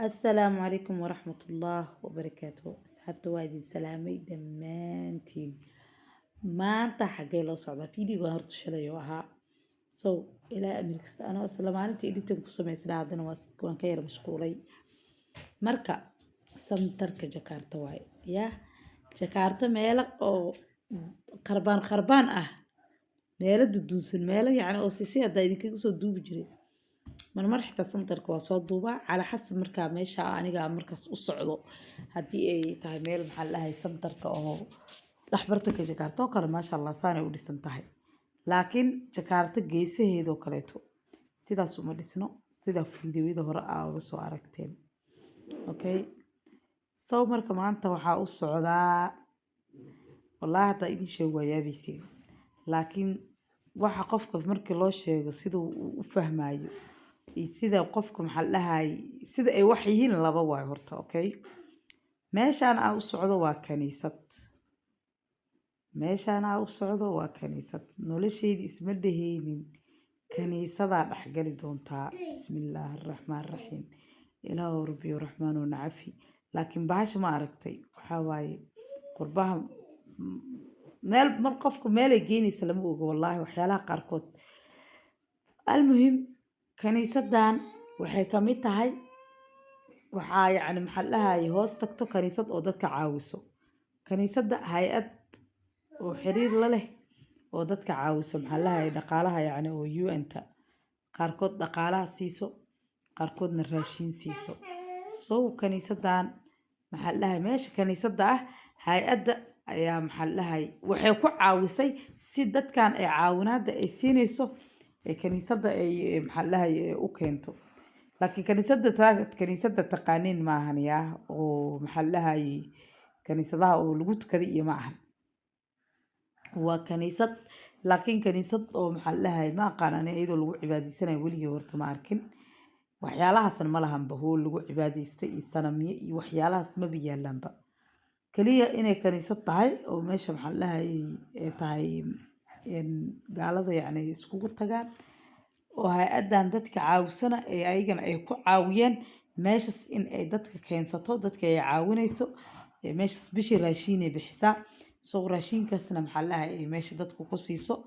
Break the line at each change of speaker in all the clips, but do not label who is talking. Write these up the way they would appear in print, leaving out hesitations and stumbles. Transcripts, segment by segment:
السلام عليكم ورحمة الله وبركاته. أصحابتي وادي سلامي دمانتين ما أنت حقي لو صعدة فيديو وهرت شلي وها إلى أمريكا أنا أصلا ما أنت إديت مقسمة سلا هذا نواس كون كير مشغولي مركا سنترك جاكرتا واي يا جاكرتا ميلك أو خربان ميلة دودوسن ميلة يعني أو سيسي هدا إذا كنت دوب جري من مرحلة سنترك وصوت دوبا على حسب مركا ميشا أنيقا مركز أصعدو هدي أي تاي ميل محلها سنترك أو دحبرتك جاكرتا كلا ما شاء الله ساني ودي سنتهي لكن جاكرتا جيسي هيدو كليتو سيدا سوما ديسنو سيدا فيديو إذا هراء وسو أركتين أوكي سو مركا مانتا وحا أصعدا والله حتى إدي شوى يابيسي لكن waxa qofka markii loo sheego sidoo u fahmayo sida qofku maxal lahay sida ay wax yihiin laba way horta okay meeshaan aan u socdo waa kaniisad meeshaan aan u socdo waa kaniisad noloshaydi isma dheheenin kaniisada dhaxgali doontaa bismillaahir rahmaanir rahiim ilaahu rabbiyo rahmaanu nacafi laakiin bahasha ma aragtay waxa waaye qurbaha meel mar qofku meel ay geynaysa lama oga wallahi waxyaalaha qaarkood المهم كنيسدان waxay kamid tahay waxa yaani maxal lahaay hoos tagto kaniisad oo dadka caawiso kaniisada hay'ad oo xiriir la leh oo dadka caawiso maxal lahaay dhaqaalaha yaani oo UN-ta qaarkood dhaqaalaha siiso qaarkoodna raashin siiso soo kaniisadan maxal lahaay meesha kaniisada ah hay'adda ayaa maxal lahaay waxay ku caawisay si dadkan ay caawinaada ay siinayso كنيسة أي محلها أوكينتو لكن كنيسة تقانين معهن يا ومحلها كنيسة ولقوت كذي معهن وكنيسة لكن كنيسة أو محلها ما قانون أيضا لقو عبادي سنة ولي ورت ماركن وحيالها سن ملهم بهول لقو عبادي سنة مية وحيالها سما بيالن بقى كلية إني كنيسة طهي أو ماشي محلها طهي إن قالوا يعني سكوت تجار وهأدان دتك عاوسنا أيجن أي عاويان ماشس إن أي دتك كان سطو دتك يعاون يسو ماشس بشي راشيني بحساب سو راشين كسنا محلها أي ماشي دتك قصيصو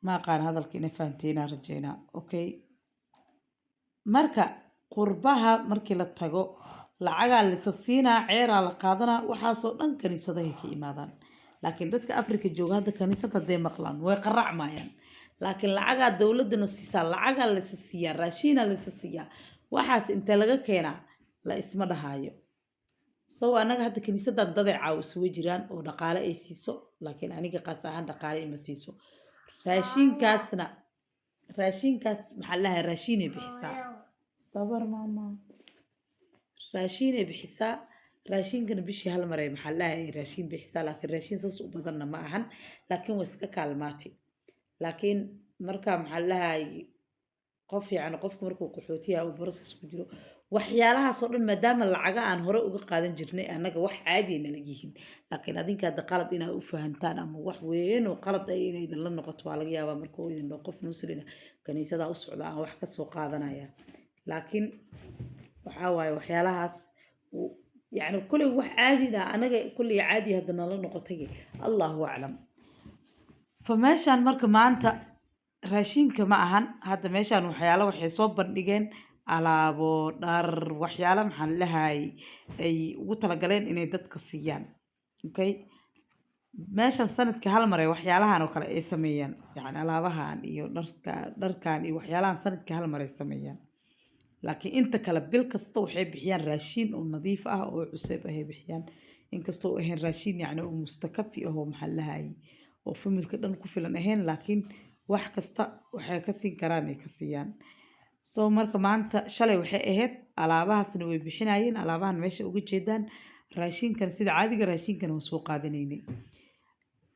ما قال هذا الكينا فانتينا رجينا أوكي مركا قربها مركي للتجو لعجل لسسينا عير على قادنا وحاسو أنكني صديقي إمادان لكن dadka Afrika jooga hada kaniisada day maqlaan way qaracmayaan laakiin lacaga dawladda siisa lacaga la siiya raashina la siiya waxaas inta laga keenaa la isma dhahayo soo anaga hada kaniisada dad ay caawiso way jiraan oo dhaqaale ay siiso laakiin aniga qaas ahaan dhaqaale ima siiso raashinkaas maxaa lahaay raashin ay bixisaa sabar mama raashin ay bixisaa راشين كان بيشي هالمرة محلها راشين بحسها لكن راشين ساس وبدلنا معهن لكن وسكا كالماتي لكن مركا محلها قف يعني قف مركو قحوتيها أو برصص بجرو وحيالها صار المدام العجاء عن هراء وقاعدين جرني أنا جوح عادي نلاقيهن لكن هذين كده قالت إنها أفهمتان أما وح وين وقالت إنه إذا لنا قطوا على جيابا مركو إذا نوقف نوصلنا كان يسدا أسعد عن وح كسوق قاعدنا يا لكن وحاوي وحيالها يعني كل واحد عادي ده أنا كل عادي هذا نلا نقطة الله أعلم فماشان مرك ما أنت راشين كماهن هذا ماشان وحياله وحيصوب بردقين على بودار وحياله محلها أي وتلقلين إني دتك الصيان أوكي ماشان سنة كهالمرة وحيالها أنا وكلا إسميان يعني على بهان إيو دركان إيو وحيالها سنة كهالمرة إسميان لكن انت كلا بالكستو waxay bixiyaan raashin oo nadiif ah oo cusub ah bixiyaan inkastoo ahayn raashin yani oo mustakafi ah oo maxallahay oo familka dhan ku filan ahayn laakiin wax kasta waxay ka siin karaan ay ka siiyaan soo marka maanta shalay waxay ahayd alaabahaasna way bixinayeen alaabahan meesha uga jeedaan raashinkan sida caadiga raashinkan waa soo qaadanaynay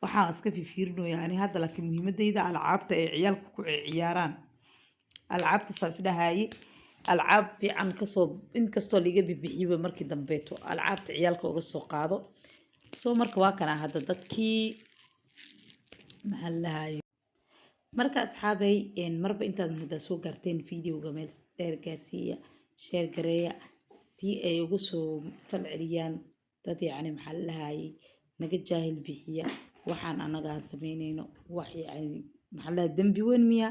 waxaan iska fiirino yani hadda laakiin muhiimadayda alcaabta ay ciyaalku ku ciyaaraan alcaabta saasdahay العاب في عن كسب إن كستو اللي جاب بيحيبه مركي دمبيتو العاب عيالك وقصو قاضو سو مرك واكنا هذا دكي محلها مرك أصحابي إن مرة أنت هذا سو قرتين فيديو جميل دير قاسية sheer gareeya si ay ugu soo falceliyaan dad yacni maxaa la dhahayay naga jaahil bixiya waxaan anaga aan samaynayno wax yacni maxaa la dhahay dembi weyn miya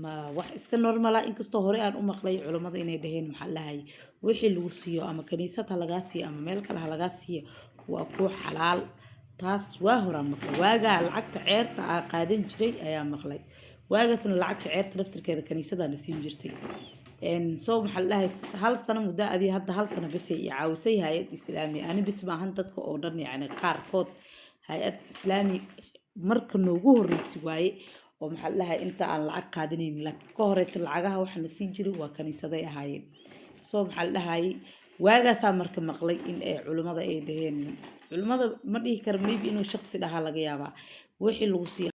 ma wax iska normala inkastoo hore aan u maqlay culimmada inay dhaheen maxaa la dhahayay wixii lagu siiyo ama kaniisad ha lagaa siiyo ama meel kale ha lagaa siiyo waa kuwa xalaal taas waa horaan maqlay waagaa lacagta ceerta aa qaadan jiray ayaa maqlay waagaasna lacagta ceerta laftirkeeda kaniisadaana siin jirtay soo maxaa la dhahay hal sano muddo adii hadda hal sano bas ay caawisay hay-ad islaami ani bis maahan dadka oo dhan yacni qaarkood hay-ad islaami marka noogu horreysi waaye oo maxaa la dhahay inta aan lacag qaadanaynin laakiin ka horeeta lacagaha waxaa la siin jiray waa kaniisaday ahaayeen soo maxaa la dhahayay waagaasaa marka maqlay in ay culimmada ay dhaheen culimmada ma dhihi kara maybe inuu shaqsi dhahaa laga yaabaa wixii lagu siiyo